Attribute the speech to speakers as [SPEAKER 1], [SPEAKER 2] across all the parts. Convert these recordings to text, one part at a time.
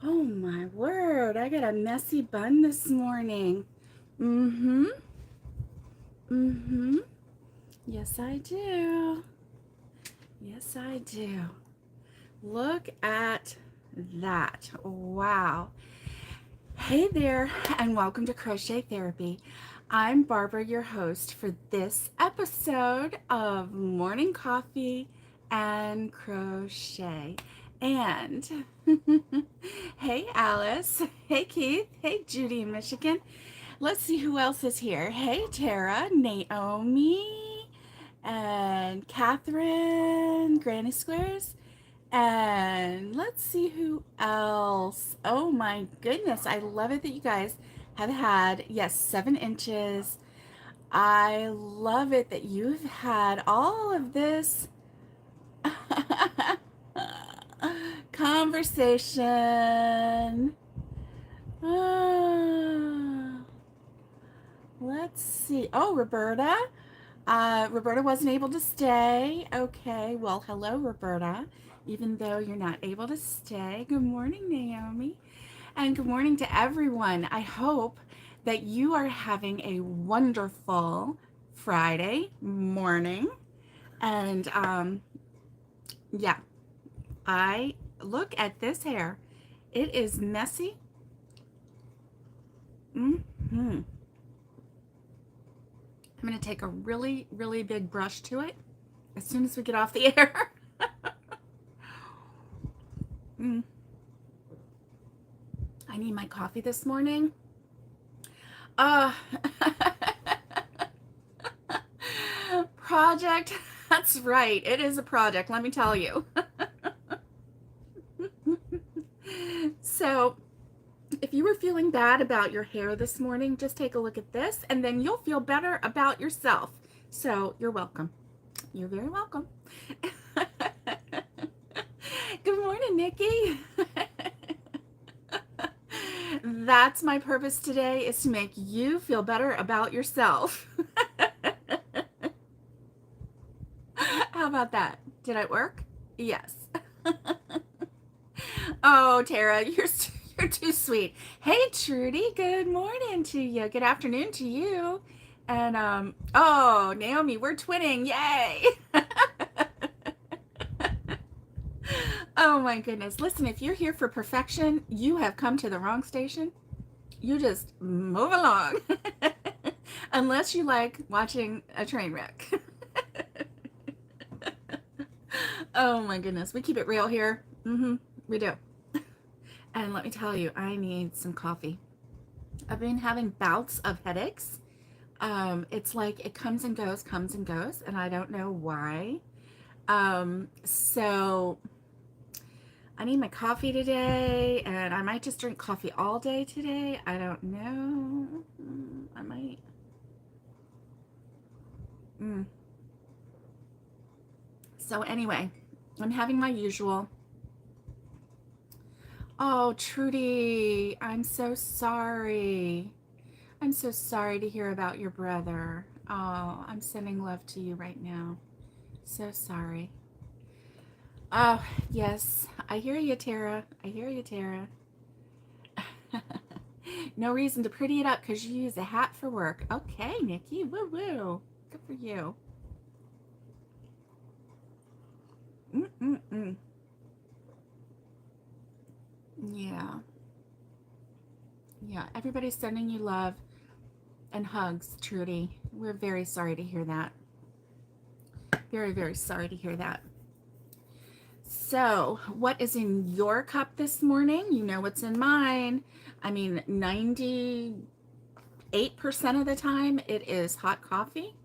[SPEAKER 1] Oh my word, I got a messy bun this morning. Mm-hmm. Mm-hmm. Yes, I do. Yes, I do. Look at that. Wow. Hey there, and welcome to Crochet Therapy. I'm Barbara, your host for this episode of Morning Coffee and Crochet. And hey, Alice. Hey, Keith. Hey, Judy in Michigan. Let's see who else is here. Hey, Tara, Naomi, and Catherine, Granny Squares. And let's see who else. Oh my goodness. I love it that you guys have had, yes, 7 inches. I love it that you've had all of this conversation. Ah, let's see. Oh, Roberta. Roberta wasn't able to stay. Okay. Well, hello, Roberta. Even though you're not able to stay. Good morning, Naomi. And good morning to everyone. I hope that you are having a wonderful Friday morning. And yeah, I look at this hair. It is messy. Mm-hmm. I'm going to take a really, really big brush to it as soon as we get off the air. mm. I need my coffee this morning. Uh, project. That's right. It is a project, let me tell you. So, if you were feeling bad about your hair this morning, just take a look at this and then you'll feel better about yourself. So, you're welcome. You're very welcome. Good morning, Nikki. That's my purpose today, is to make you feel better about yourself. How about that? Did it work? Yes. Oh, Tara, you're too sweet. Hey, Trudy, good morning to you. Good afternoon to you. And oh, Naomi, we're twinning. Yay! Oh my goodness. Listen, if you're here for perfection, you have come to the wrong station. You just move along. Unless you like watching a train wreck. Oh my goodness. We keep it real here. We do. And let me tell you, I need some coffee. I've been having bouts of headaches. It's like it comes and goes, and I don't know why. So I need my coffee today, and I might just drink coffee all day today. I don't know. I might. Mm. So anyway, I'm having my usual. Oh, Trudy, I'm so sorry. I'm so sorry to hear about your brother. Oh, I'm sending love to you right now. So sorry. Oh, yes. I hear you, Tara. I hear you, Tara. No reason to pretty it up because you use a hat for work. Okay, Nikki. Woo woo. Good for you. Mm-mm-mm. Yeah. Yeah. Everybody's sending you love and hugs, Trudy. We're very sorry to hear that. Very, very sorry to hear that. So, what is in your cup this morning? You know what's in mine. I mean, 98% of the time it is hot coffee.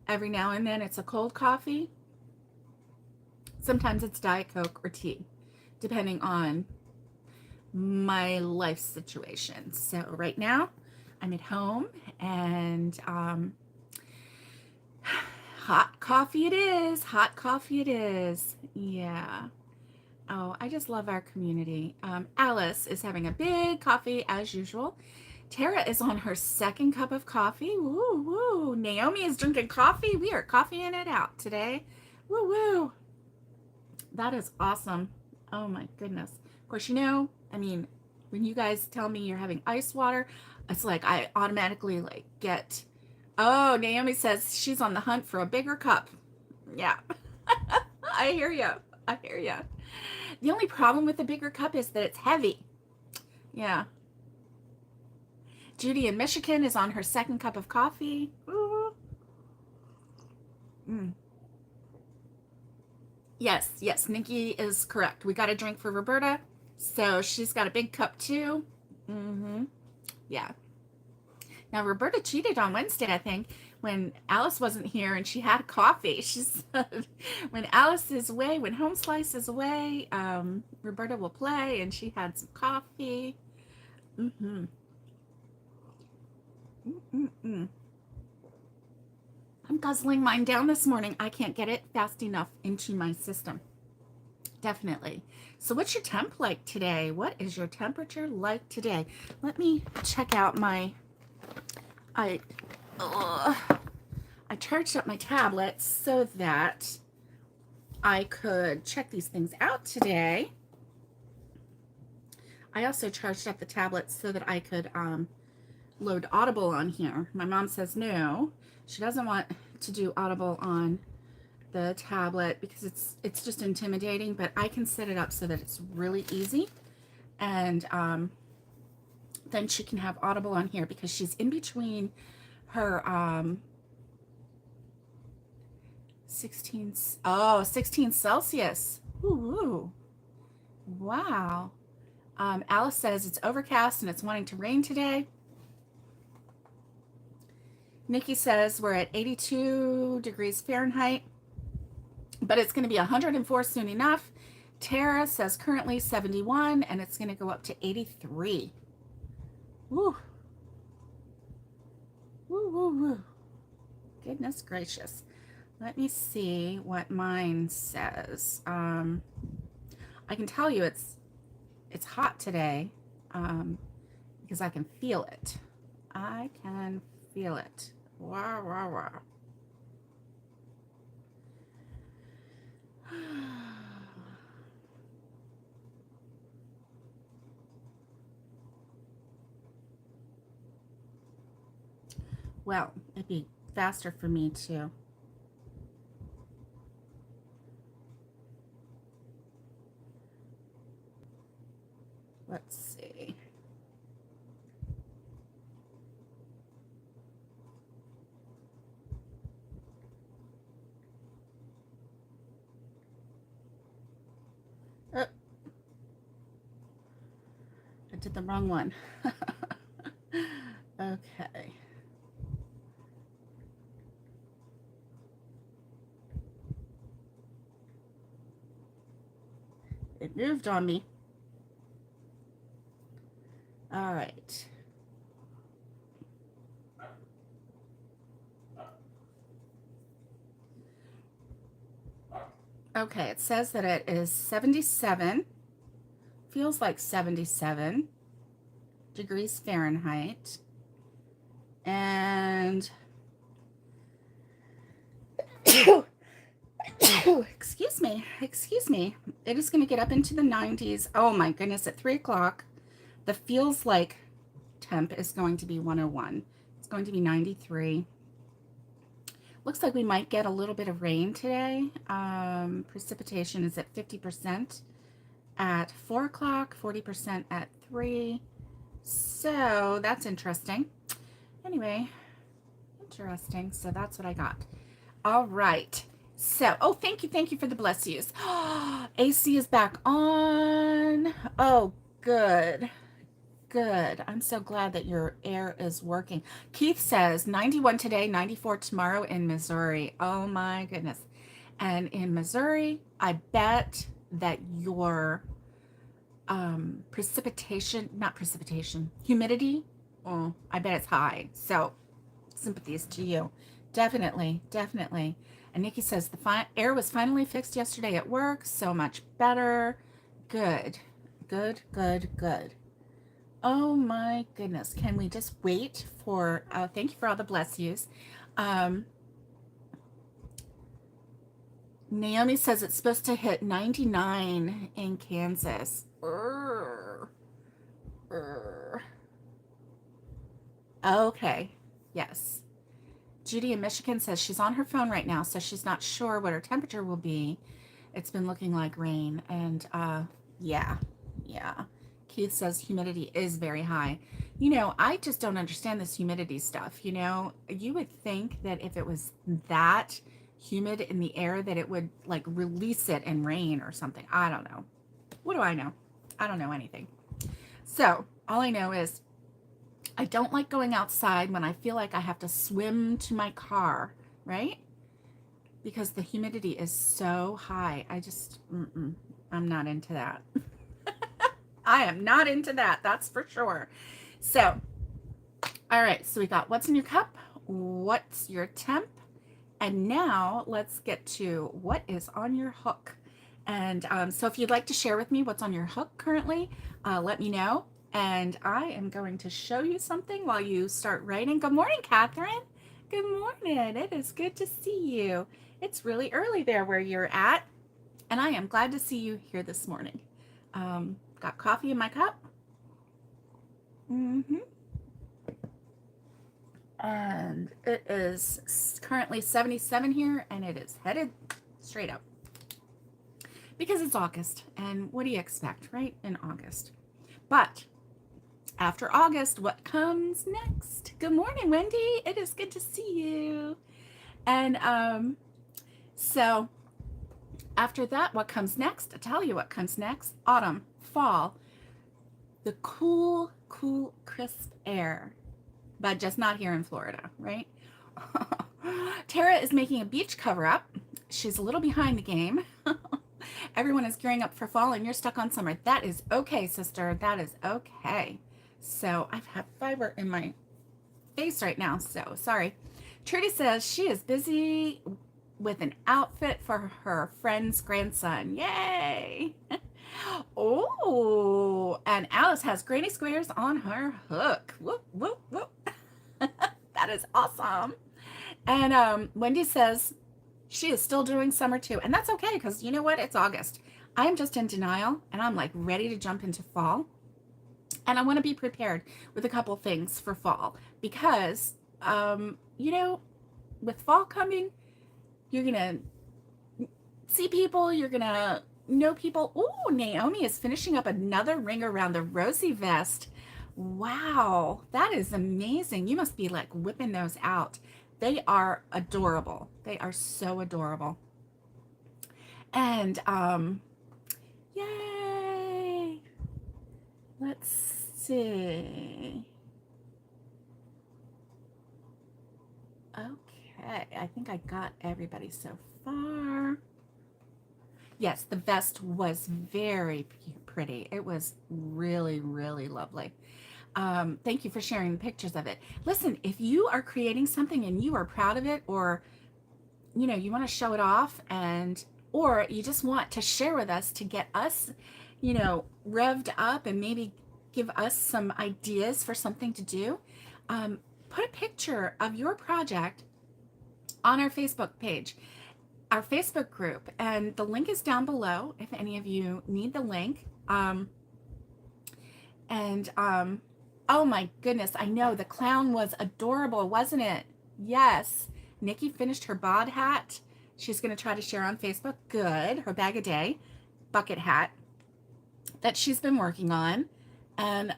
[SPEAKER 1] Every now and then it's a cold coffee. Sometimes it's Diet Coke or tea, depending on my life situation. So, right now I'm at home and hot coffee it is. Hot coffee it is. Yeah. Oh, I just love our community. Alice is having a big coffee as usual. Tara is on her second cup of coffee. Woo woo. Naomi is drinking coffee. We are coffeeing it out today. Woo woo. That is awesome. Oh my goodness. Of course, I mean, When you guys tell me you're having ice water, it's like I automatically like get, oh, Naomi says she's on the hunt for a bigger cup. Yeah. I hear you. I hear you. The only problem with the bigger cup is that it's heavy. Yeah. Judy in Michigan is on her second cup of coffee. Ooh. Mm. Yes, yes, Nikki is correct. We got a drink for Roberta, so she's got a big cup too. Mm-hmm. Yeah. Now, Roberta cheated on Wednesday, I think, when Alice wasn't here and she had coffee. She said, when Alice is away, when Home Slice is away, Roberta will play, and she had some coffee. Mm-hmm. Mm-mm-mm. I'm guzzling mine down this morning. I can't get it fast enough into my system. Definitely. So what's your temp like today? What is your temperature like today? Let me check out my, I charged up my tablet so that I could check these things out today. I also charged up the tablet so that I could load Audible on here. My mom says no. She doesn't want to do Audible on the tablet because it's just intimidating, but I can set it up so that it's really easy. And then she can have Audible on here because she's in between her 16 Celsius. Ooh, wow. Alice says it's overcast and it's wanting to rain today. Nikki says we're at 82 degrees Fahrenheit, but it's going to be 104 soon enough. Tara says currently 71 and it's going to go up to 83. Woo. Woo, woo, woo. Goodness gracious. Let me see what mine says. I can tell you it's hot today because I can feel it. I can feel it. Wow, wow, wow. Well, it'd be faster for me too. Let's see. Oh, I did the wrong one. Okay. It moved on me. All right. Okay, it says that it is 77, feels like 77 degrees Fahrenheit. And excuse me. It is going to get up into the 90s. Oh my goodness, at 3 o'clock, the feels like temp is going to be 101. It's going to be 93. Looks like we might get a little bit of rain today. Precipitation is at 50% at 4 o'clock, 40% at 3. So that's interesting. Anyway, interesting. So that's what I got. All right. So, oh, thank you for the bless yous. AC is back on. Oh, good. Good. I'm so glad that your air is working. Keith says 91 today, 94 tomorrow in Missouri. Oh my goodness. And in Missouri, I bet that your humidity, oh, I bet it's high. So sympathies to you. Definitely. And Nikki says the air was finally fixed yesterday at work. So much better. Good. Oh my goodness. Can we just wait for, thank you for all the bless yous. Naomi says it's supposed to hit 99 in Kansas. Okay. Yes. Judy in Michigan says she's on her phone right now, so she's not sure what her temperature will be. It's been looking like rain, and yeah, yeah. Keith says humidity is very high. You know, I just don't understand this humidity stuff. You know, you would think that if it was that humid in the air that it would like release it in rain or something. I don't know. What do I know? I don't know anything. So all I know is I don't like going outside when I feel like I have to swim to my car, right? Because the humidity is so high. I just, I'm not into that. I am not into that, that's for sure. So, all right, so we got what's in your cup, what's your temp, and now let's get to what is on your hook. And so if you'd like to share with me what's on your hook currently, let me know. And I am going to show you something while you start writing. Good morning, Catherine. Good morning. It is good to see you. It's really early there where you're at, and I am glad to see you here this morning. Got coffee in my cup. And it is currently 77 here, and it is headed straight up. Because it's August, and what do you expect, right? In August. But after August, what comes next? Good morning, Wendy. It is good to see you. And so after that, what comes next? I'll tell you what comes next. Autumn, fall, the cool, crisp air, but just not here in Florida, right? Tara is making a beach cover up. She's a little behind the game. Everyone is gearing up for fall and you're stuck on summer. That is okay, sister. That is okay. So I've had fiber in my face right now, so sorry. Trudy says she is busy with an outfit for her friend's grandson. Yay! Oh, and Alice has granny squares on her hook. Whoop, whoop, whoop. That is awesome. And Wendy says she is still doing summer too. And that's okay, because you know what? It's August. I'm just in denial, and I'm like ready to jump into fall. And I want to be prepared with a couple things for fall because, you know, with fall coming, you're going to see people, you're going to know people. Oh, Naomi is finishing up another ring around the rosy vest. Wow, that is amazing. You must be like whipping those out. They are adorable. They are so adorable. And yay. Let's see. Okay, I think I got everybody so far. Yes, the vest was very pretty. It was really, really lovely. Thank you for sharing the pictures of it. Listen, if you are creating something and you are proud of it, or you know, you want to show it off, and or you just want to share with us to get us, you know, revved up and maybe give us some ideas for something to do, put a picture of your project on our Facebook page, our Facebook group, and the link is down below if any of you need the link. Oh my goodness, I know the clown was adorable, wasn't it? Yes. Nikki finished her bod hat. She's going to try to share on Facebook. Good. Her bag a day bucket hat that she's been working on. And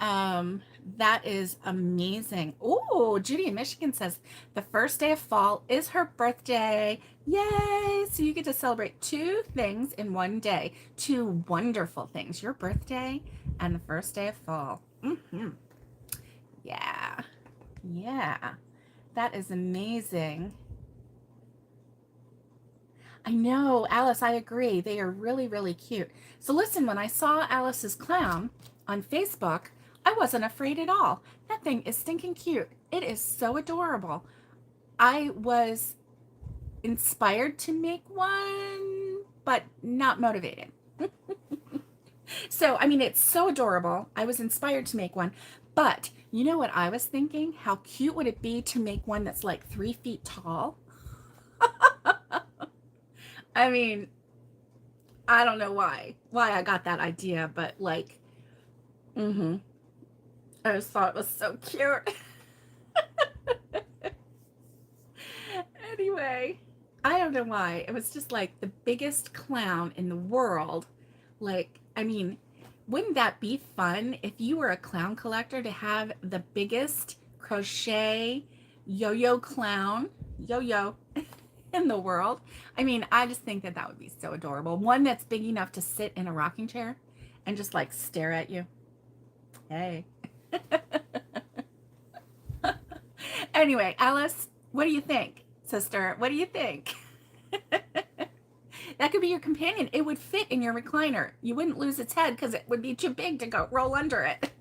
[SPEAKER 1] that is amazing. Oh, Judy in Michigan says the first day of fall is her birthday. Yay! So you get to celebrate two things in one day. Two wonderful things. Your birthday and the first day of fall. Yeah. Yeah. That is amazing. I know, Alice, I agree. They are really, really cute. So listen, when I saw Alice's clown on Facebook, I wasn't afraid at all. That thing is stinking cute. It is so adorable. I was inspired to make one, but not motivated. So, I mean, it's so adorable. I was inspired to make one, but you know what I was thinking? How cute would it be to make one that's like 3 feet tall? I mean, I don't know why I got that idea, but like, I just thought it was so cute. Anyway, I don't know why. It was just like the biggest clown in the world. Like, I mean, wouldn't that be fun if you were a clown collector to have the biggest crochet yo-yo clown, yo-yo, in the world? I mean, I just think that that would be so adorable. One that's big enough to sit in a rocking chair and just like stare at you. Hey. Anyway, Alice, what do you think, sister? What do you think? That could be your companion. It would fit in your recliner. You wouldn't lose its head because it would be too big to go roll under it.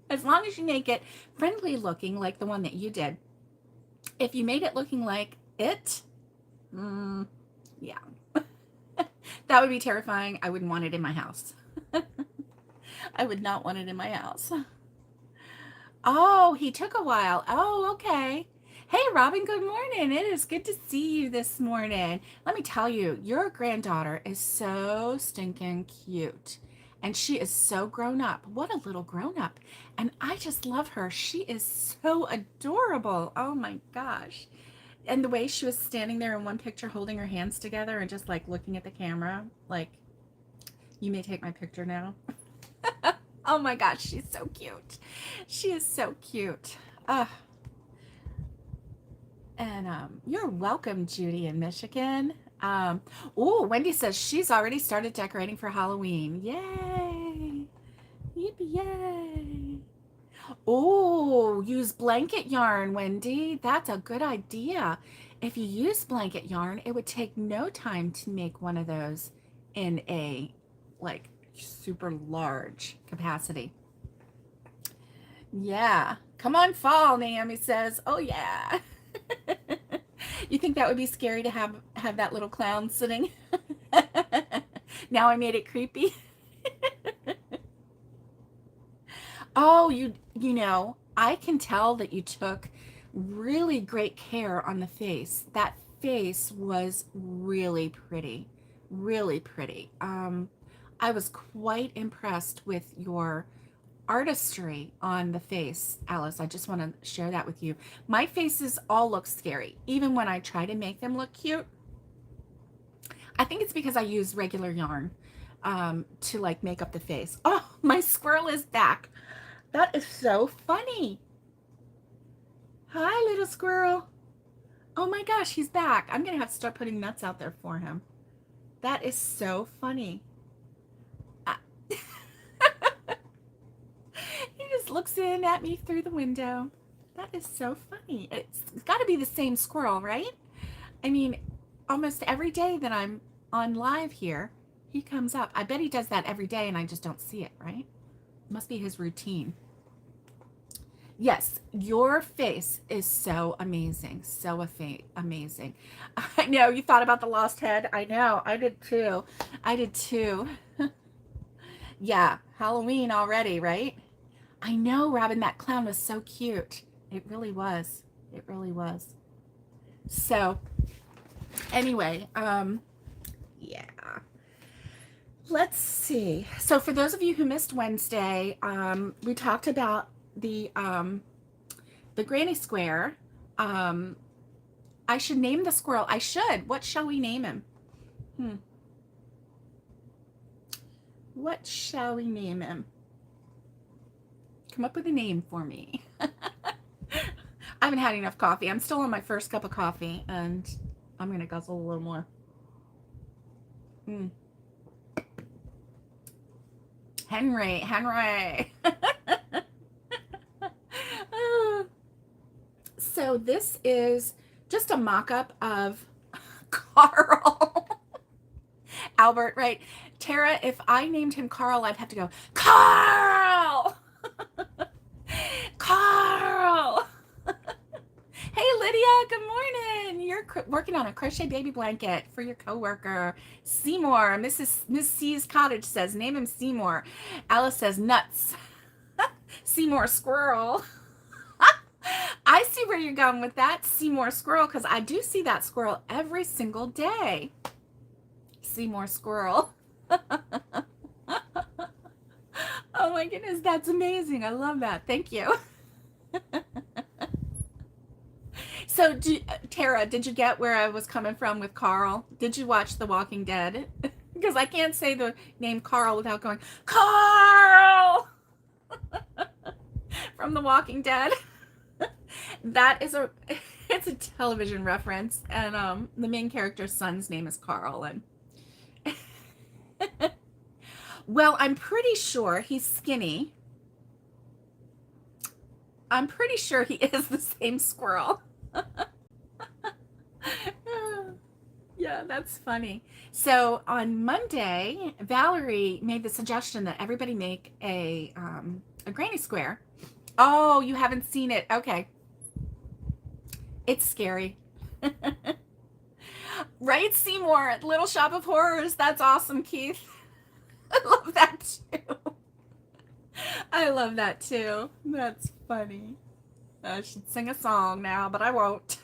[SPEAKER 1] As long as you make it friendly looking like the one that you did. If you made it looking like it, yeah. That would be terrifying. I wouldn't want it in my house. I would not want it in my house. Oh, he took a while. Oh, okay. Hey, Robin, good morning. It is good to see you this morning. Let me tell you, your granddaughter is so stinking cute. And she is so grown up. What a little grown up. And I just love her. She is so adorable. Oh my gosh. And the way she was standing there in one picture holding her hands together and just like looking at the camera, like, you may take my picture now. Oh my gosh, she's so cute. She is so cute. And you're welcome, Judy in Michigan. Oh, Wendy says she's already started decorating for Halloween. Yay! Yippee yay! Oh, use blanket yarn, Wendy. That's a good idea. If you use blanket yarn, it would take no time to make one of those in a like super large capacity. Yeah. Come on, fall, Naomi says. Oh yeah. You think that would be scary to have that little clown sitting? Now I made it creepy. Oh, you know, I can tell that you took really great care on the face. That face was really pretty. Really pretty. I was quite impressed with your artistry on the face, Alice. I just want to share that with you. My faces all look scary, even when I try to make them look cute. I think it's because I use regular yarn to like make up the face. Oh, my squirrel is back. That is so funny. Hi, little squirrel. Oh my gosh, he's back. I'm gonna have to start putting nuts out there for him. That is so funny. He just looks in at me through the window. That is so funny. It's got to be the same squirrel, right? I mean, almost every day that I'm on live here, he comes up. I bet he does that every day and I just don't see it, right? Must be his routine. Yes, your face is so amazing. So amazing. I know you thought about the lost head. I know. I did too. I did too. Yeah, Halloween already, right? I know, Robin, that clown was so cute. It really was. It really was. So, anyway, yeah. Let's see. So, for those of you who missed Wednesday, we talked about the granny square. I should name the squirrel. I should. What shall we name him? What shall we name him? Come up with a name for me. I haven't had enough coffee. I'm still on my first cup of coffee, and I'm going to guzzle a little more. Henry. So this is just a mock-up of Carl. Albert, right? Tara, if I named him Carl, I'd have to go, Carl! Carl! Hey, Lydia, good morning. You're working on a crochet baby blanket for your coworker, Seymour. Miss C's Cottage says, name him Seymour. Alice says, nuts. Seymour Squirrel. I see where you're going with that, Seymour Squirrel, because I do see that squirrel every single day. Seymour Squirrel. Oh my goodness, that's amazing. I love that. Thank you. So, Tara, did you get where I was coming from with Carl? Did you watch The Walking Dead? Because I can't say the name Carl without going, Carl! From The Walking Dead. That is it's a television reference, and the main character's son's name is Carl, and well, I'm pretty sure he's skinny. I'm pretty sure he is the same squirrel. Yeah, that's funny. So on Monday, Valerie made the suggestion that everybody make a granny square. Oh, you haven't seen it. Okay. It's scary. Right, Seymour? Little Shop of Horrors. That's awesome, Keith. I love that too. I love that too. That's funny. I should sing a song now, but I won't.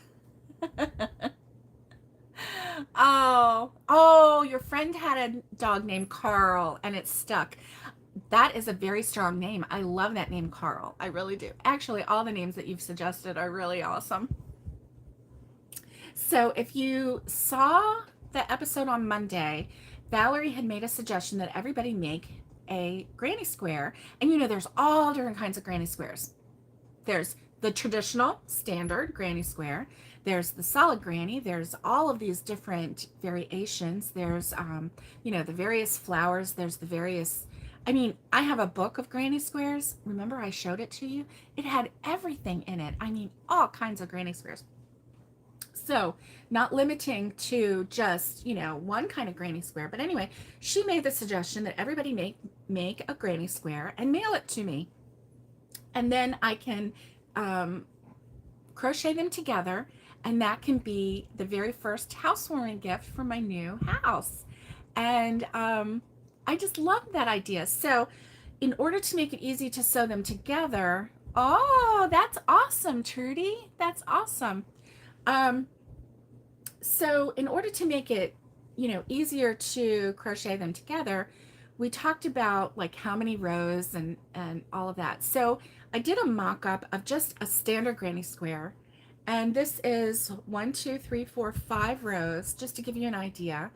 [SPEAKER 1] Oh, your friend had a dog named Carl and it stuck. That is a very strong name. I love that name, Carl. I really do. Actually, all the names that you've suggested are really awesome. So if you saw the episode on Monday, Valerie had made a suggestion that everybody make a granny square. And you know, there's all different kinds of granny squares. There's the traditional standard granny square. There's the solid granny. There's all of these different variations. There's, you know, the various flowers. There's the various, I mean, I have a book of granny squares. Remember I showed it to you? It had everything in it. I mean, all kinds of granny squares. So not limiting to just, you know, one kind of granny square. But anyway, she made the suggestion that everybody make a granny square and mail it to me. And then I can crochet them together. And that can be the very first housewarming gift for my new house. And I just love that idea. So in order to make it easy to sew them together, oh, that's awesome, Trudy. That's awesome. So in order to make it, you know, easier to crochet them together, we talked about like how many rows and all of that. So I did a mock-up of just a standard granny square. And this is 1, 2, 3, 4, 5 rows, just to give you an idea.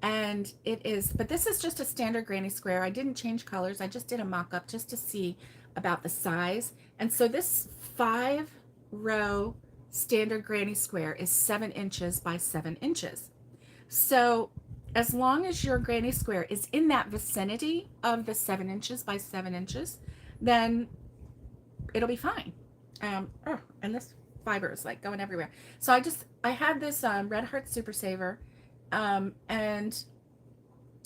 [SPEAKER 1] And it is, but this is just a standard granny square. I didn't change colors. I just did a mock-up just to see about the size. And so this 5-row standard granny square is 7 inches by 7 inches. So as long as your granny square is in that vicinity of the 7 inches by 7 inches, then it'll be fine. And this fiber is like going everywhere. So I had this Red Heart Super Saver, and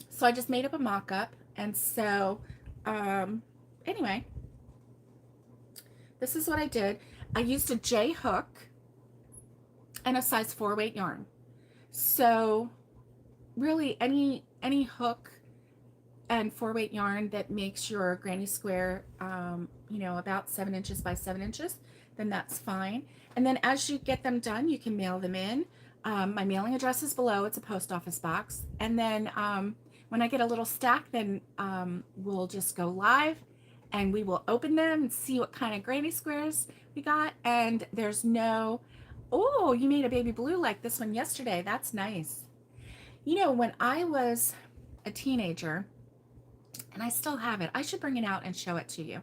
[SPEAKER 1] so I just made up a mock-up. And so anyway, this is what I did. I used a J hook and a size 4 weight yarn. So really any hook and 4 weight yarn that makes your granny square, you know, about 7 inches by 7 inches, then that's fine. And then as you get them done, you can mail them in. My mailing address is below. It's a post office box. And then when I get a little stack, then we'll just go live and we will open them and see what kind of granny squares we got. And there's no, oh, you made a baby blue like this one yesterday. That's nice. You know, when I was a teenager, and I still have it, I should bring it out and show it to you.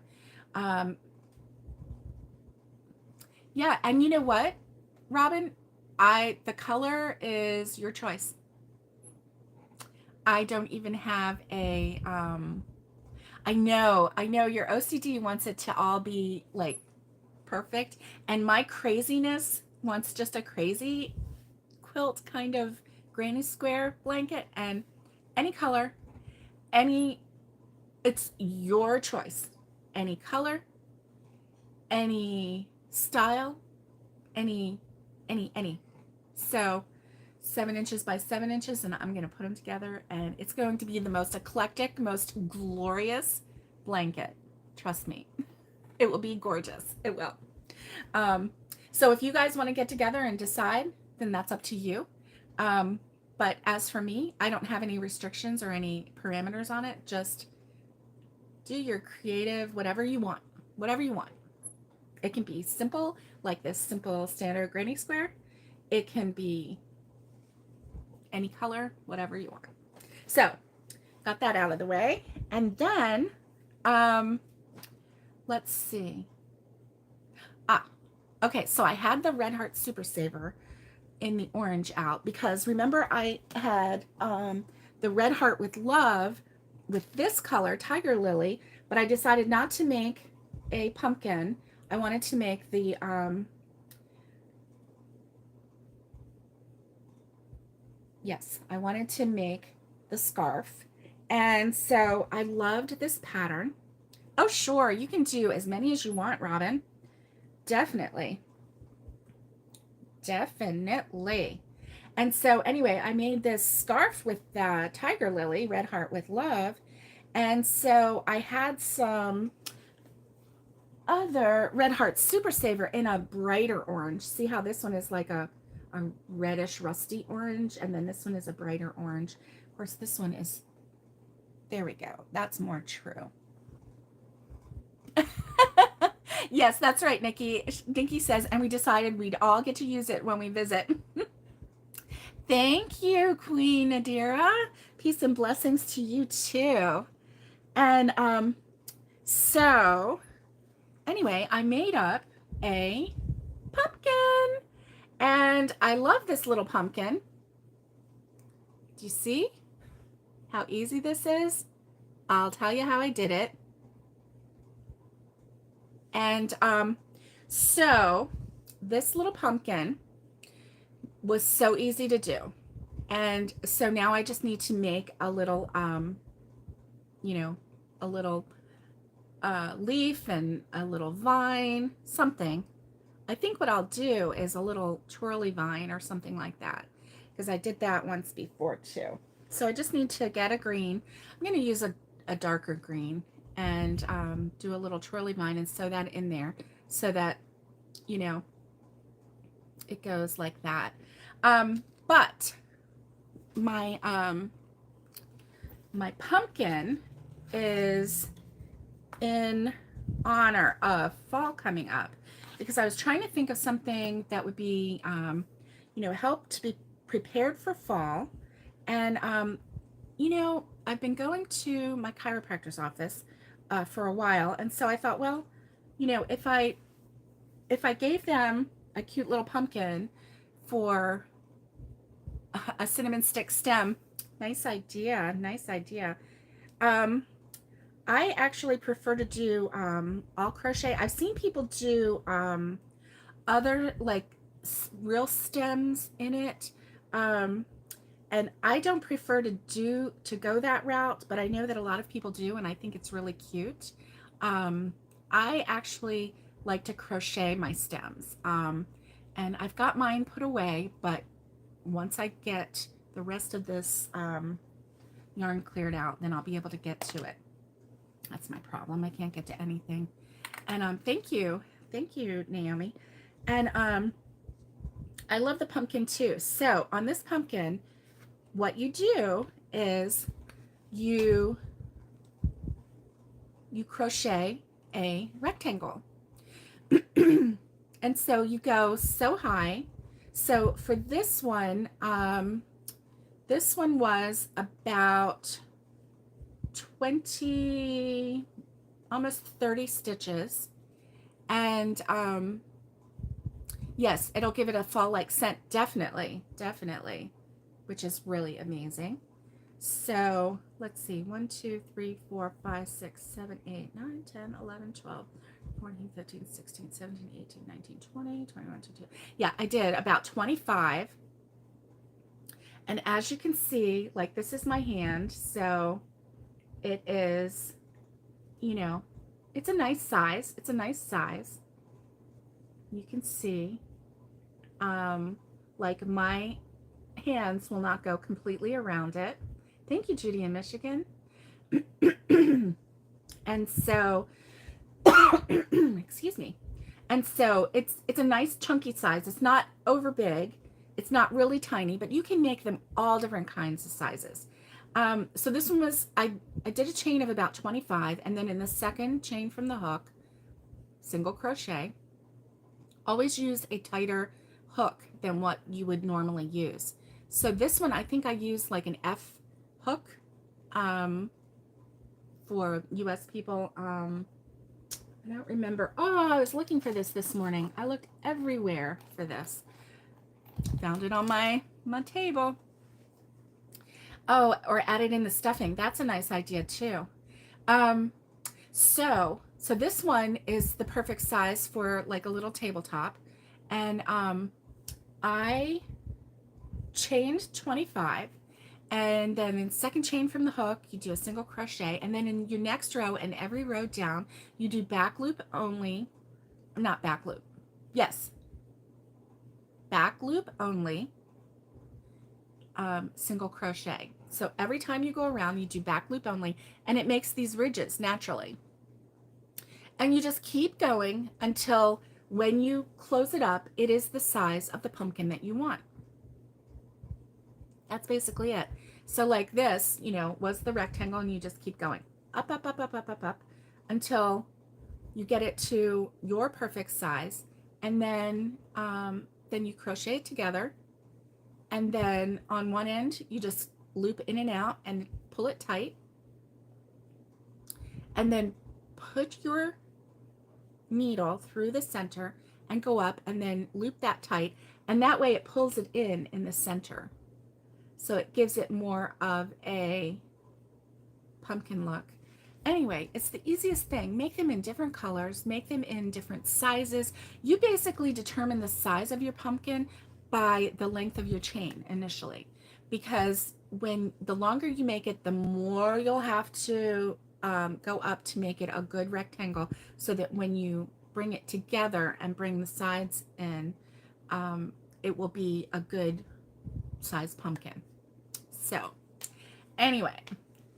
[SPEAKER 1] Yeah, and you know what, Robin? The color is your choice. I don't even have a, I know your OCD wants it to all be like perfect, and my craziness wants just a crazy quilt kind of granny square blanket. And any color, it's your choice. Any color, any style, any. So 7 inches by 7 inches, and I'm going to put them together, and it's going to be the most eclectic, most glorious blanket. Trust me, it will be gorgeous. It will. So if you guys want to get together and decide, then that's up to you. But as for me, I don't have any restrictions or any parameters on it. Just do your creative, whatever you want, whatever you want. It can be simple, like this simple standard granny square. It can be any color, whatever you want. So got that out of the way. And then, let's see. Okay, so I had the Red Heart Super Saver in the orange out because remember I had the Red Heart with Love with this color, Tiger Lily, but I decided not to make a pumpkin. I wanted to make the yes, I wanted to make the scarf. And so I loved this pattern. Oh, sure, you can do as many as you want, Robin. Definitely. Definitely. And so anyway, I made this scarf with Tiger Lily, Red Heart with Love. And so I had some other Red Heart Super Saver in a brighter orange. See how this one is like a reddish rusty orange, and then this one is a brighter orange. Of course, this one is, there we go. That's more true. Yes, that's right, Nikki. Dinky says, and we decided we'd all get to use it when we visit. Thank you, Queen Nadira. Peace and blessings to you too. And so anyway, I made up a pumpkin, and I love this little pumpkin. Do you see how easy this is? I'll tell you how I did it. And so this little pumpkin was so easy to do. And so now I just need to make a little, you know, a little leaf and a little vine, something. I think what I'll do is a little twirly vine or something like that, because I did that once before too. So I just need to get a green. I'm going to use a darker green and do a little twirly vine and sew that in there so that, you know, it goes like that. But my my pumpkin is in honor of fall coming up, because I was trying to think of something that would be, you know, help to be prepared for fall. And, you know, I've been going to my chiropractor's office for a while. And so I thought, well, you know, if I gave them a cute little pumpkin for a cinnamon stick stem, nice idea, nice idea. I actually prefer to do all crochet. Go seen people do other like real stems in it, and I don't prefer to go that route, but I know that a lot of people do, and I think it's really cute. I actually like to crochet my stems, and I've got mine put away, but once I get the rest of this yarn cleared out, then I'll be able to get to it. That's my problem. I can't get to anything. And thank you, Naomi. And I love the pumpkin too. So on this pumpkin, what you do is you crochet a rectangle. And so you go so high. So for this one was about 20, almost 30 stitches. And yes, it'll give it a fall-like scent, definitely, which is really amazing. So let's see, 1, 2, 3, 4, 5, 6, 7, 8, 9, 10, 11, 12, 14, 15, 16, 17, 18, 19, 20, 21, 22. Yeah, I did about 25. And as you can see, like this is my hand, so it is, you know, it's a nice size. It's a nice size. You can see, like my hands will not go completely around it. Thank you, Judy in Michigan. And so, excuse me. And so it's a nice chunky size. It's not over big. It's not really tiny, but you can make them all different kinds of sizes. So this one was, I did a chain of about 25, and then in the second chain from the hook, single crochet. Always use a tighter hook than what you would normally use. So this one, I think I used like an F hook for US people. I don't remember. Oh, I was looking for this morning. I looked everywhere for this. Found it on my table. Oh, or added in the stuffing. That's a nice idea too. So this one is the perfect size for like a little tabletop. And I chained 25, and then in second chain from the hook, you do a single crochet, and then in your next row and every row down, you do back loop only, not back loop. Yes. Back loop only, single crochet. So every time you go around, you do back loop only, and it makes these ridges naturally. And you just keep going until when you close it up, it is the size of the pumpkin that you want. That's basically it. So like this, you know, was the rectangle, and you just keep going up, up, up, up, up, up, up until you get it to your perfect size. And then you crochet it together. And then on one end, you just loop in and out and pull it tight. And then put your needle through the center and go up, and then loop that tight. And that way it pulls it in the center. So it gives it more of a pumpkin look. Anyway, it's the easiest thing. Make them in different colors, make them in different sizes. You basically determine the size of your pumpkin by the length of your chain initially, because when the longer you make it, the more you'll have to go up to make it a good rectangle, so that when you bring it together and bring the sides in, it will be a good size pumpkin. So anyway,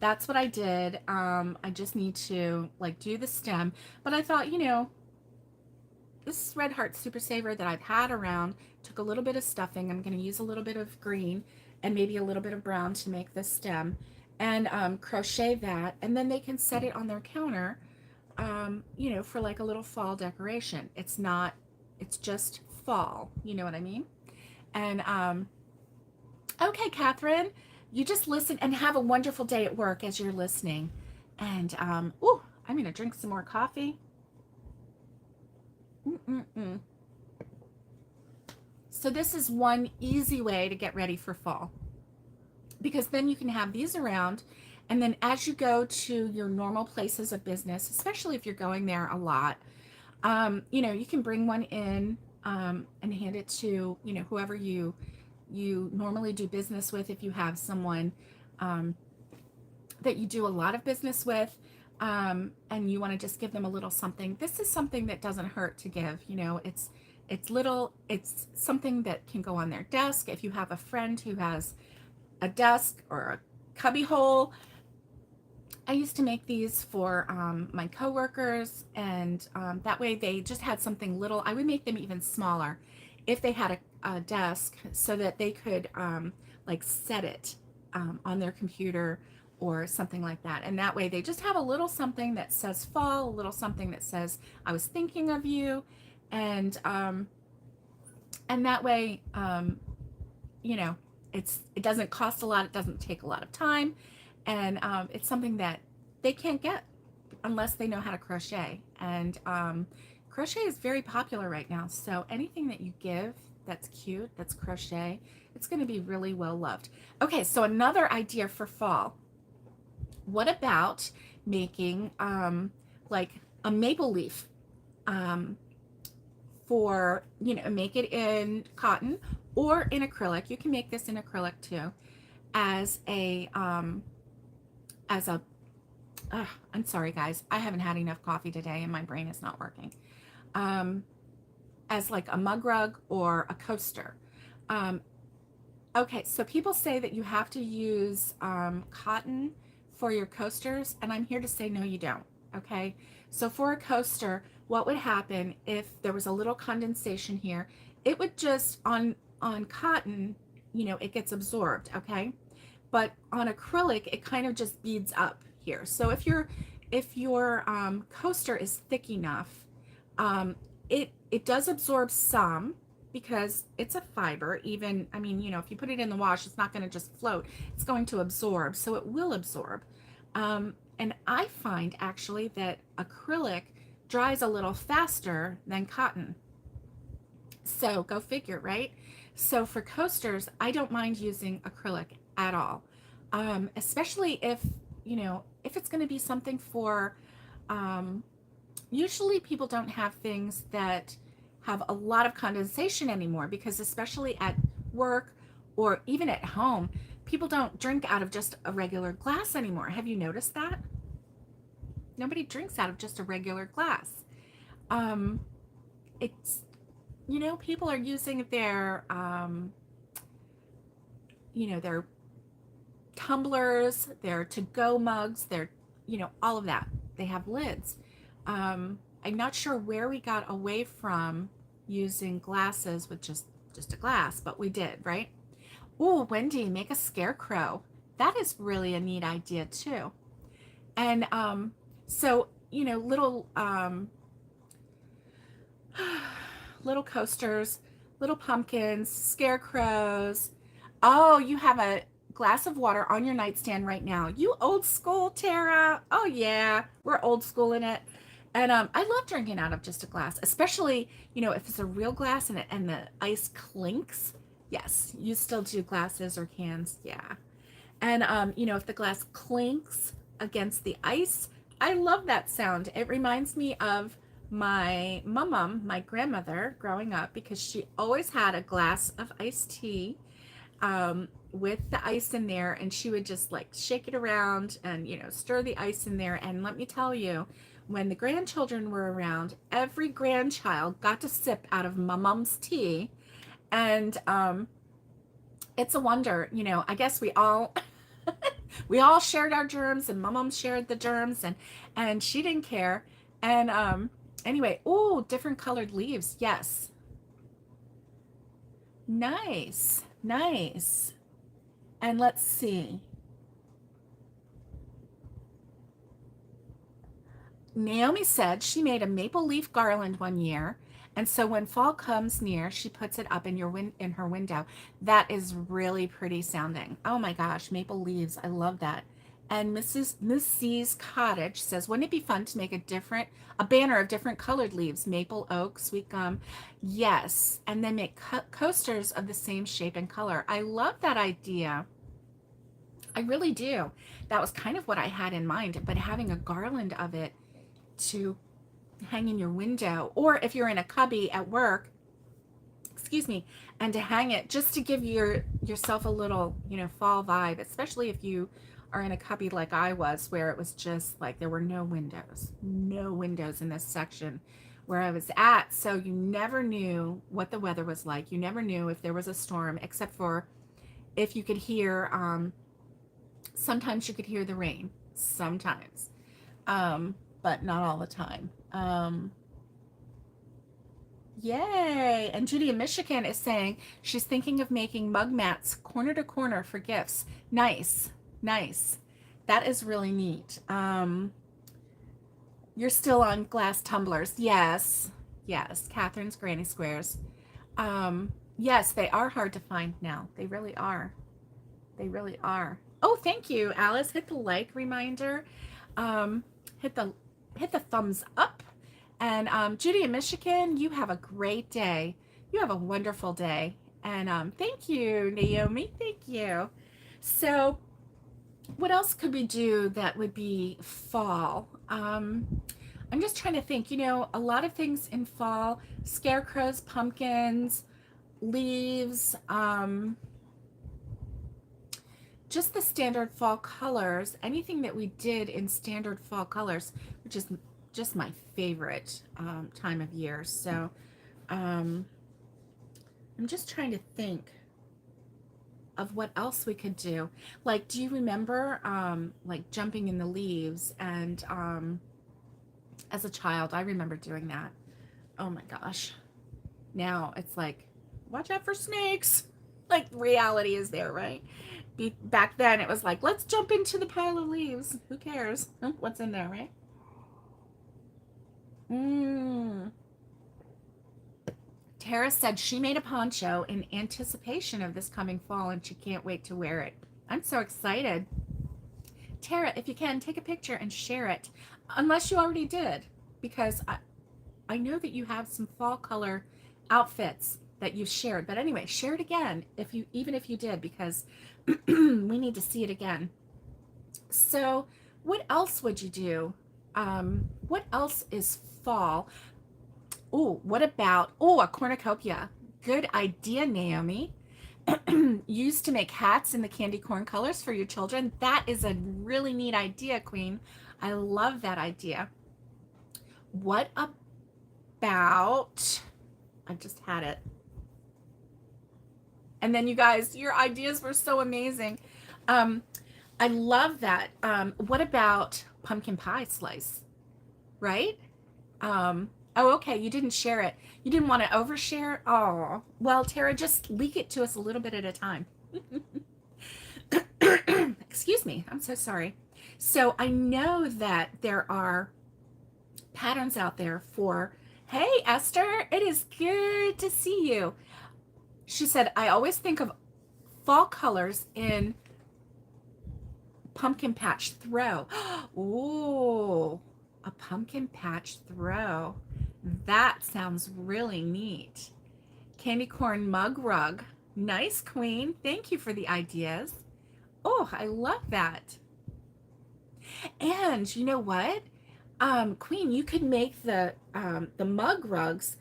[SPEAKER 1] that's what I did. I just need to like do the stem, but I thought, you know, this Red Heart Super Saver that I've had around, took a little bit of stuffing. I'm going to use a little bit of green and maybe a little bit of brown to make the stem, and crochet that, and then they can set it on their counter, you know, for like a little fall decoration. It's just fall, you know what I mean? And okay, Catherine, you just listen and have a wonderful day at work as you're listening. And ooh, I'm gonna drink some more coffee. So this is one easy way to get ready for fall, because then you can have these around, and then as you go to your normal places of business, especially if you're going there a lot, you know, you can bring one in and hand it to, you know, whoever you normally do business with. If you have someone that you do a lot of business with, and you want to just give them a little something, this is something that doesn't hurt to give. You know, it's something that can go on their desk. If you have a friend who has a desk or a cubby hole, I used to make these for my coworkers, and that way they just had something little. I would make them even smaller if they had a desk, so that they could like set it on their computer or something like that. And that way they just have a little something that says fall, a little something that says I was thinking of you, and that way, you know, it doesn't cost a lot, it doesn't take a lot of time, and it's something that they can't get unless they know how to crochet. And crochet is very popular right now, so anything that you give that's cute, that's crochet, it's going to be really well loved. Okay, so another idea for fall. What about making like a maple leaf for, you know, make it in cotton or in acrylic. You can make this in acrylic too, as a I'm sorry guys, I haven't had enough coffee today and my brain is not working. As like a mug rug or a coaster. Okay, so people say that you have to use cotton for your coasters, and I'm here to say no, you don't. Okay, so for a coaster, what would happen if there was a little condensation here? It would just on cotton, you know, it gets absorbed. Okay, but on acrylic, it kind of just beads up here. So if your coaster is thick enough, um, it does absorb some because it's a fiber. Even, I mean, if you put it in the wash, it's not going to just float. It's going to absorb, so it will absorb. And I find actually that acrylic dries a little faster than cotton. So go figure, right? So for coasters, I don't mind using acrylic at all, especially if it's going to be something for. Um, Usually, people don't have things that have a lot of condensation anymore because, especially at work or even at home, people don't drink out of just a regular glass anymore. Have you noticed that? Nobody drinks out of just a regular glass. Um, it's people are using their tumblers, their to-go mugs, their all of that. They have lids. I'm not sure where we got away from using glasses with just a glass, but we did, right? Oh, Wendy, make a scarecrow. That is really a neat idea too. And so little little coasters, little pumpkins, scarecrows. Oh, you have a glass of water on your nightstand right now. You old school, Tara. Oh yeah, we're old school in it. And I love drinking out of just a glass, especially if it's a real glass and the ice clinks. Yes, you still do glasses or cans, yeah. And if the glass clinks against the ice, I love that sound. It reminds me of my my grandmother growing up, because she always had a glass of iced tea with the ice in there, and she would just like shake it around and stir the ice in there. And let me tell you, when the grandchildren were around, every grandchild got to sip out of my mom's tea. And it's a wonder, I guess we all we all shared our germs, and my mom shared the germs, and she didn't care. And anyway, oh, different colored leaves. Yes. Nice. Nice. And let's see. Naomi said she made a maple leaf garland one year, and so when fall comes near, she puts it up in her window. That is really pretty sounding. Oh my gosh, maple leaves. I love that. And Miss C's Cottage says, wouldn't it be fun to make a banner of different colored leaves, maple, oak, sweet gum? Yes, and then make coasters of the same shape and color. I love that idea. I really do. That was kind of what I had in mind, but having a garland of it to hang in your window, or if you're in a cubby at work, excuse me, and to hang it just to give yourself a little, fall vibe, especially if you are in a cubby like I was, where it was just like there were no windows in this section where I was at. So you never knew what the weather was like. You never knew if there was a storm, except for if you could hear, sometimes you could hear the rain, sometimes, but not all the time. Yay! And Judy in Michigan is saying she's thinking of making mug mats corner to corner for gifts. Nice, nice. That is really neat. You're still on glass tumblers. Yes, yes. Catherine's Granny Squares. Yes, they are hard to find now. They really are. They really are. Oh, thank you, Alice. Hit the like reminder. Hit the thumbs up. And Judy in Michigan, you have a great day. You have a wonderful day. And thank you, Naomi. Thank you. So what else could we do that would be fall? I'm just trying to think, a lot of things in fall, scarecrows, pumpkins, leaves, just the standard fall colors, anything that we did in standard fall colors, which is just my favorite time of year. So I'm just trying to think of what else we could do. Like, do you remember like jumping in the leaves? And as a child, I remember doing that. Oh my gosh. Now it's like, watch out for snakes. Like, reality is there, right? Back then it was like, let's jump into the pile of leaves. Who cares? What's in there, right? Tara said she made a poncho in anticipation of this coming fall and she can't wait to wear it. I'm so excited. Tara, if you can, take a picture and share it. Unless you already did, because I know that you have some fall color outfits that you've shared. But anyway, share it again even if you did, because we need to see it again. So what else would you do? What else is fall? Oh, what about, a cornucopia? Good idea, Naomi. Used to make hats in the candy corn colors for your children. That is a really neat idea, Queen. I love that idea. What about, I just had it. And then you guys, your ideas were so amazing. I love that. What about pumpkin pie slice? Right? Oh, okay. You didn't share it. You didn't want to overshare? Oh, well, Tara, just leak it to us a little bit at a time. Excuse me. I'm so sorry. So I know that there are patterns out there for, hey, Esther, it is good to see you. She said, I always think of fall colors in pumpkin patch throw. Ooh, a pumpkin patch throw. That sounds really neat. Candy corn mug rug. Nice, Queen. Thank you for the ideas. Oh, I love that. And you know what? Queen, you could make the mug rugs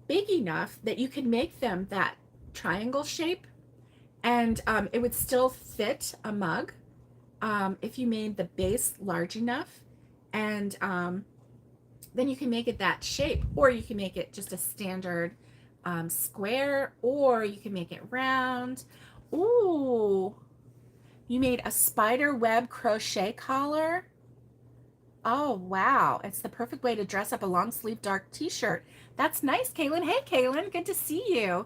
[SPEAKER 1] big enough that you could make them that triangle shape, and it would still fit a mug if you made the base large enough, and then you can make it that shape, or you can make it just a standard square, or you can make it round. Ooh, you made a spider web crochet collar. Oh, wow. It's the perfect way to dress up a long sleeve dark t-shirt. That's nice, Kaylin. Hey, Kaylin. Good to see you.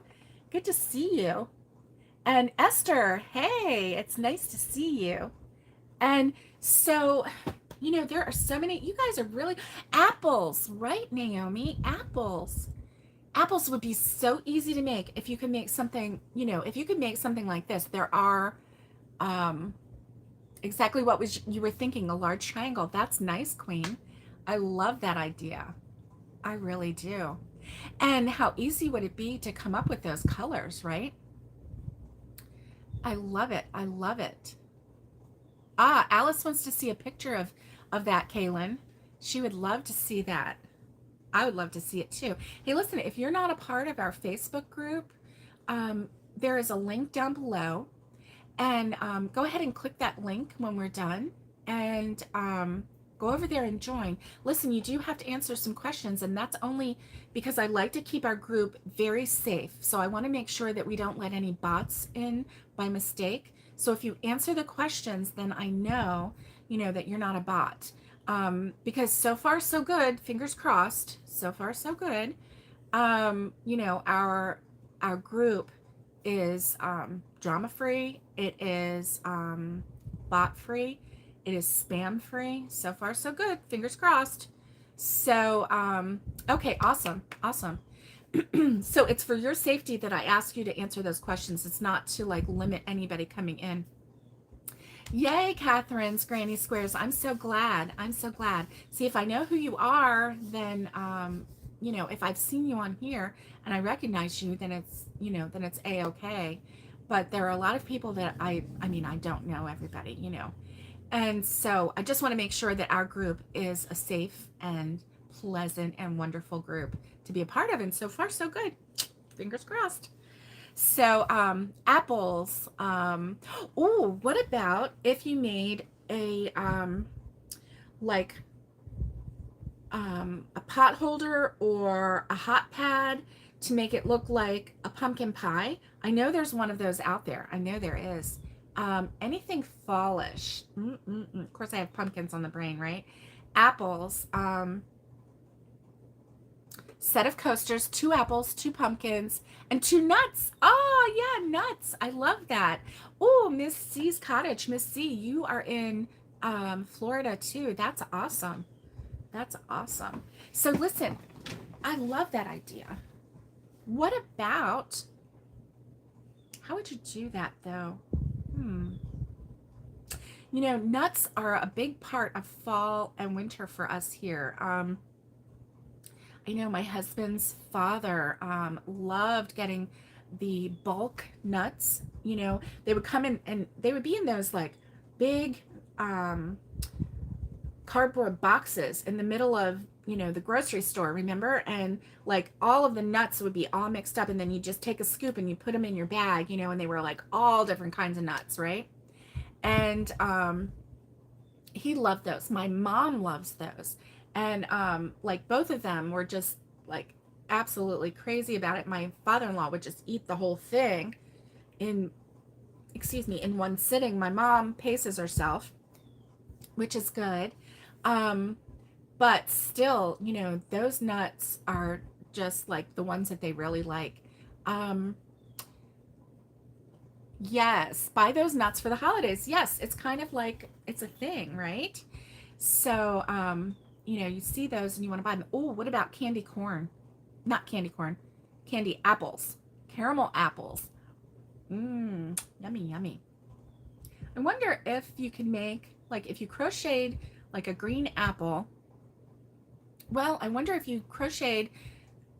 [SPEAKER 1] Good to see you. And Esther, hey, it's nice to see you. And so, there are so many, you guys are really, apples, right, Naomi? Apples. Apples would be so easy to make if you could make something, if you could make something like this. There are, exactly what you were thinking, a large triangle. That's nice, Queen. I love that idea. I really do. And how easy would it be to come up with those colors, right? I love it. I love it. Alice wants to see a picture of that, Kaylin. She would love to see that. I would love to see it too. Hey, listen, if you're not a part of our Facebook group, there is a link down below. And go ahead and click that link when we're done, and go over there and join. Listen, you do have to answer some questions, and that's only because I like to keep our group very safe. So I want to make sure that we don't let any bots in by mistake. So if you answer the questions, then I know, that you're not a bot. Because so far so good, fingers crossed, so far so good. Our group is drama free, it is bot free, it is spam free. So far so good, fingers crossed. So okay, awesome. So it's for your safety that I ask you to answer those questions. It's not to limit anybody coming in. Yay, Catherine's Granny Squares. I'm so glad. See, if I know who you are, then if I've seen you on here and I recognize you, then it's a-okay. But there are a lot of people that I don't know everybody, And so I just want to make sure that our group is a safe and pleasant and wonderful group to be a part of. And so far, so good. Fingers crossed. So apples. What about if you made a pot holder or a hot pad to make it look like a pumpkin pie? I know there's one of those out there. I know there is. Anything fallish. Of course, I have pumpkins on the brain, right? Apples. Set of coasters, 2 apples, 2 pumpkins, and 2 nuts. Oh, yeah, nuts. I love that. Oh, Miss C's cottage. Miss C, you are in Florida too. That's awesome. That's awesome. So listen, I love that idea. What about, how would you do that though? Hmm. You know, nuts are a big part of fall and winter for us here. I know my husband's father loved getting the bulk nuts. You know, they would come in and they would be in those like big cardboard boxes in the middle of, you know, the grocery store, remember? And like all of the nuts would be all mixed up, and then you just take a scoop and you put them in your bag, you know, and they were like all different kinds of nuts, right? And he loved those. My mom loves those. And like both of them were just like absolutely crazy about it. My father-in-law would just eat the whole thing in, excuse me, in one sitting. My mom paces herself, which is good. But still, you know, those nuts are just like the ones that they really like. Yes, buy those nuts for the holidays. Yes, it's kind of like it's a thing, right? So, you know, you see those and you want to buy them. Oh, what about candy corn? Not candy corn, candy apples, caramel apples. Mmm, yummy, yummy. I wonder if you can make, like, if you crocheted like a green apple. Well, I wonder if you crocheted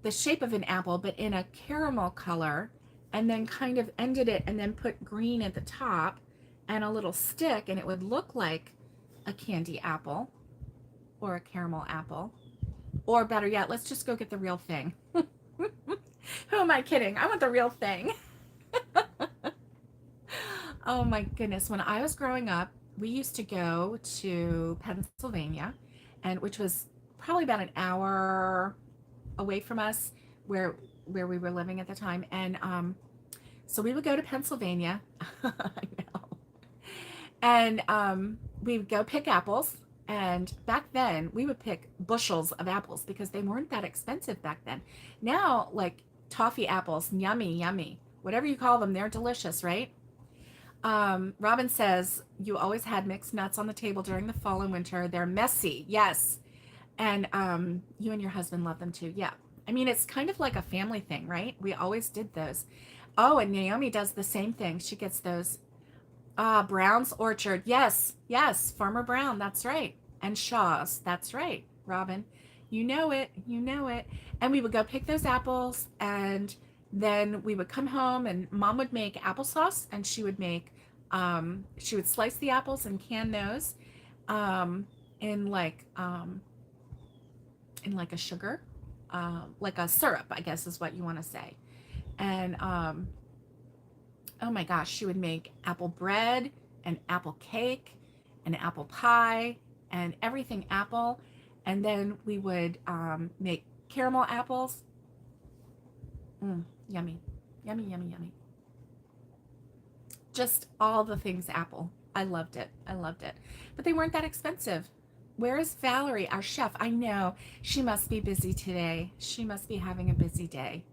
[SPEAKER 1] the shape of an apple, but in a caramel color, and then kind of ended it and then put green at the top and a little stick, and it would look like a candy apple or a caramel apple. Or better yet, let's just go get the real thing. Who am I kidding? I want the real thing. Oh my goodness. When I was growing up, we used to go to Pennsylvania, and which was probably about an hour away from us where we were living at the time. And so we would go to Pennsylvania. I know. And we would go pick apples. And back then, we would pick bushels of apples because they weren't that expensive back then. Now, like toffee apples, yummy, yummy. Whatever you call them, they're delicious, right? Robin says, you always had mixed nuts on the table during the fall and winter. They're messy. Yes. And you and your husband love them too. Yeah. I mean, it's kind of like a family thing, right? We always did those. Oh, and Naomi does the same thing. She gets those Brown's Orchard. Yes, yes, Farmer Brown. That's right. And Shaw's. That's right, Robin. You know it. You know it. And we would go pick those apples, and then we would come home, and Mom would make applesauce, and she would slice the apples and can those um, in like a sugar, like a syrup, I guess is what you want to say. And oh my gosh, she would make apple bread and apple cake and apple pie and everything apple. And then we would make caramel apples. Yummy, yummy, yummy, yummy. Just all the things apple. I loved it. I loved it. But they weren't that expensive. Where is Valerie, our chef? I know she must be busy today. She must be having a busy day.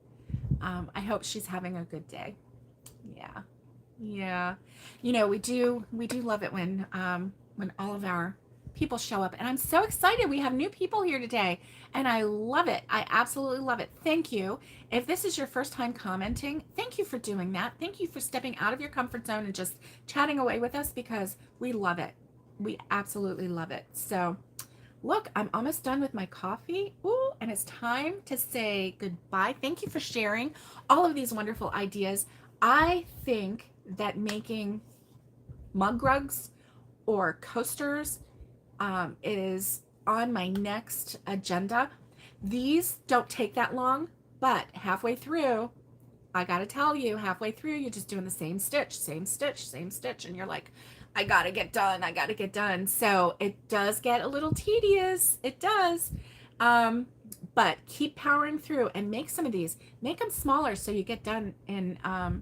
[SPEAKER 1] I hope she's having a good day. Yeah. Yeah. You know, we do love it when all of our people show up. And I'm so excited. We have new people here today, and I love it. I absolutely love it. Thank you. If this is your first time commenting, thank you for doing that. Thank you for stepping out of your comfort zone and just chatting away with us, because we love it. We absolutely love it. So look, I'm almost done with my coffee. Ooh, and it's time to say goodbye. Thank you for sharing all of these wonderful ideas. I think that making mug rugs or coasters is on my next agenda. These don't take that long, but halfway through, I gotta tell you, halfway through, you're just doing the same stitch, same stitch, same stitch, and you're like, I gotta get done, I gotta get done. So it does get a little tedious, it does. But keep powering through and make some of these. Make them smaller so you get done in, oh,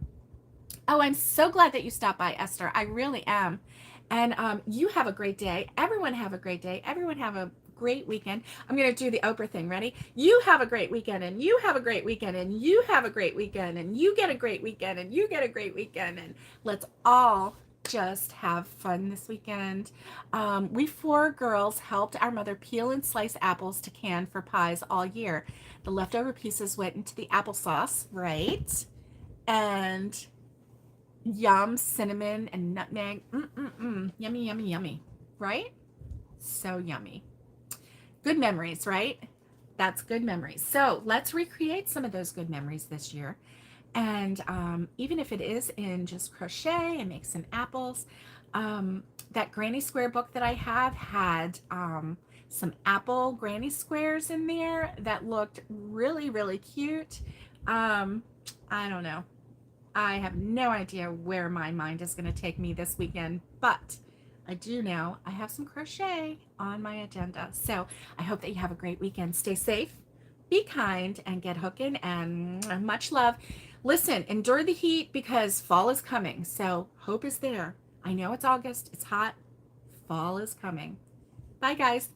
[SPEAKER 1] I'm so glad that you stopped by, Esther. I really am. And you have a great day. Everyone have a great day. Everyone have a great weekend. I'm going to do the Oprah thing. Ready? You have a great weekend, and you have a great weekend, and you have a great weekend, and you get a great weekend, and you get a great weekend. And let's all just have fun this weekend. We 4 girls helped our mother peel and slice apples to can for pies all year. The leftover pieces went into the applesauce, right? And yum, cinnamon, and nutmeg. Yummy, yummy, yummy, right? So yummy. Good memories, right? That's good memories. So let's recreate some of those good memories this year. And even if it is in just crochet and make some apples, that granny square book that I have had some apple granny squares in there that looked really, really cute. I don't know. I have no idea where my mind is going to take me this weekend, but I do know I have some crochet on my agenda. So I hope that you have a great weekend. Stay safe, be kind, and get hooking, and much love. Listen, endure the heat because fall is coming. So hope is there. I know it's August, it's hot. Fall is coming. Bye, guys.